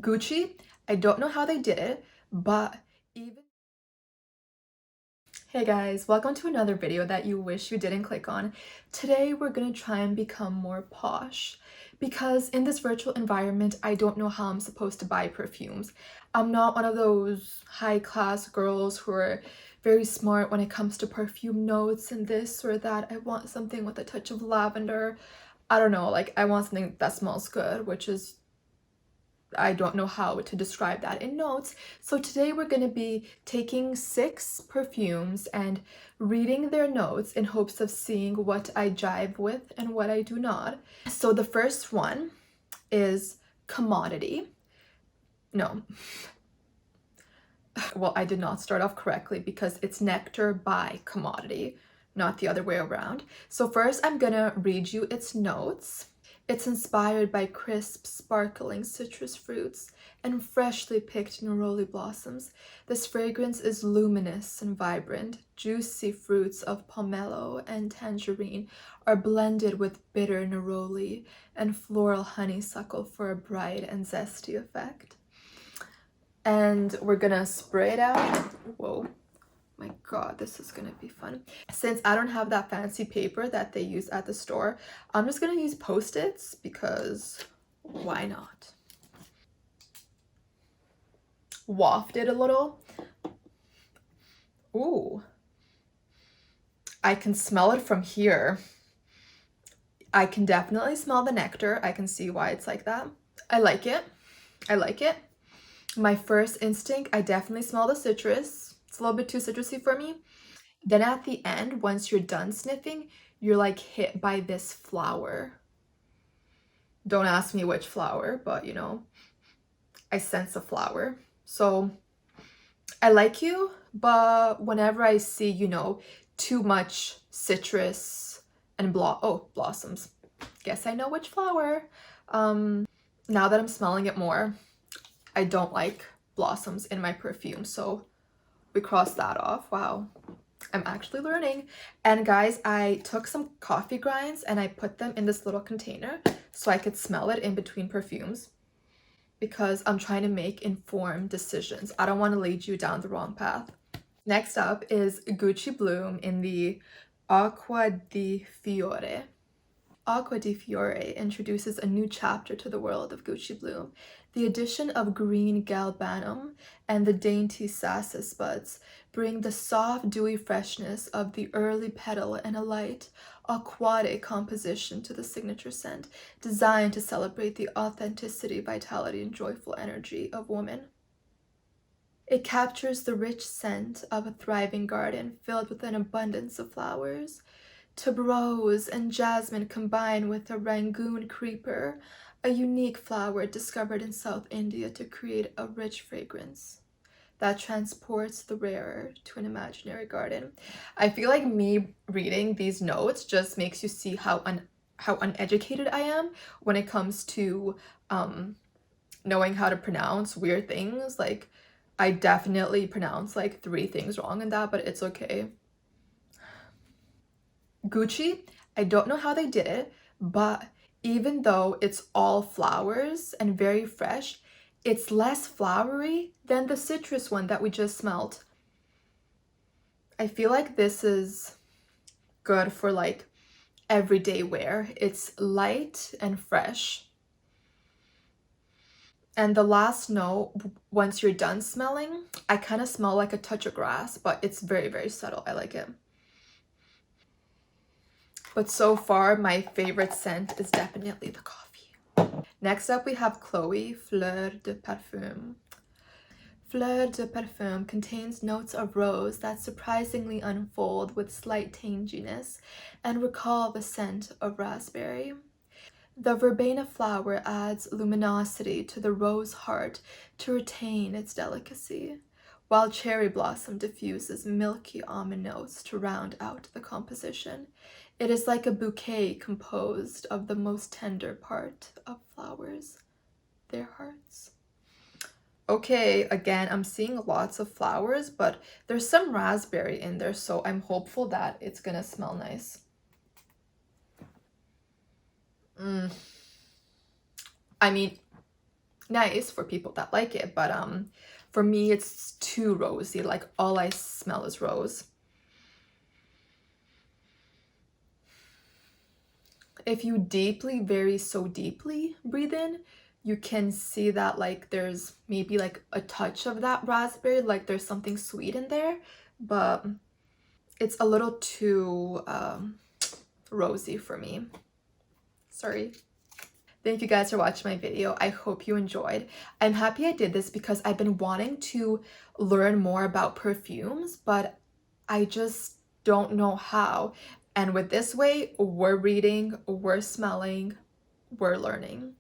Gucci, I don't know how they did it, but even... Hey guys, welcome to another video that you wish you didn't click on. Today we're gonna try and become more posh because in this virtual environment, I don't know how I'm supposed to buy perfumes. I'm not one of those high-class girls who are very smart when it comes to perfume notes and this or that. I want something with a touch of lavender. I don't know, like I want something that smells good, which is I don't know how to describe that in notes. So today we're going to be taking 6 perfumes and reading their notes in hopes of seeing what I jive with and what I do not. So the first one is Commodity. No. Well, I did not start off correctly because it's Nectar by Commodity, not the other way around. So first I'm gonna read you its notes. It's inspired by crisp, sparkling citrus fruits and freshly picked neroli blossoms. This fragrance is luminous and vibrant. Juicy fruits of pomelo and tangerine are blended with bitter neroli and floral honeysuckle for a bright and zesty effect. And we're gonna spray it out. Whoa. My god, this is gonna be fun. Since I don't have that fancy paper that they use at the store, I'm just gonna use Post-its because why not? Waft it a little. Ooh. I can smell it from here. I can definitely smell the nectar. I can see why it's like that. I like it. I like it. My first instinct, I definitely smell the citrus. It's a little bit too citrusy for me. Then at the end, once you're done sniffing, you're like hit by this flower. Don't ask me which flower, but you know, I sense a flower. So I like you, but whenever I see, you know, too much citrus and blossoms. Guess I know which flower. Now that I'm smelling it more, I don't like blossoms in my perfume, so we crossed that off. Wow. I'm actually learning. And guys, I took some coffee grinds and I put them in this little container so I could smell it in between perfumes because I'm trying to make informed decisions. I don't want to lead you down the wrong path. Next up is Gucci Bloom in the Acqua di Fiore. Acqua di Fiore introduces a new chapter to the world of Gucci Bloom. The addition of green galbanum and the dainty sassis buds bring the soft, dewy freshness of the early petal and a light, aquatic composition to the signature scent, designed to celebrate the authenticity, vitality, and joyful energy of woman. It captures the rich scent of a thriving garden filled with an abundance of flowers. Tuberose and jasmine combine with a Rangoon creeper, a unique flower discovered in South India to create a rich fragrance that transports the wearer to an imaginary garden. I feel like me reading these notes just makes you see how uneducated I am when it comes to knowing how to pronounce weird things. Like, I definitely pronounce like 3 things wrong in that, but it's okay. Gucci, I don't know how they did it, but even though it's all flowers and very fresh, it's less flowery than the citrus one that we just smelled. I feel like this is good for like everyday wear. It's light and fresh. And the last note, once you're done smelling, I kind of smell like a touch of grass, but it's very, very subtle. I like it. But so far, my favorite scent is definitely the coffee. Next up, we have Chloe Fleur de Perfume. Fleur de Perfume contains notes of rose that surprisingly unfold with slight tanginess and recall the scent of raspberry. The verbena flower adds luminosity to the rose heart to retain its delicacy, while cherry blossom diffuses milky almond notes to round out the composition. It is like a bouquet composed of the most tender part of flowers, their hearts. Okay, again, I'm seeing lots of flowers, but there's some raspberry in there, so I'm hopeful that it's gonna smell nice. I mean, nice for people that like it, but for me it's too rosy. Like all I smell is rose. If you so deeply breathe in, you can see that like there's maybe like a touch of that raspberry, like there's something sweet in there, but it's a little too rosy for me. Sorry. Thank you guys for watching my video. I hope you enjoyed. I'm happy I did this because I've been wanting to learn more about perfumes, but I just don't know how. And with this way, we're reading, we're smelling, we're learning.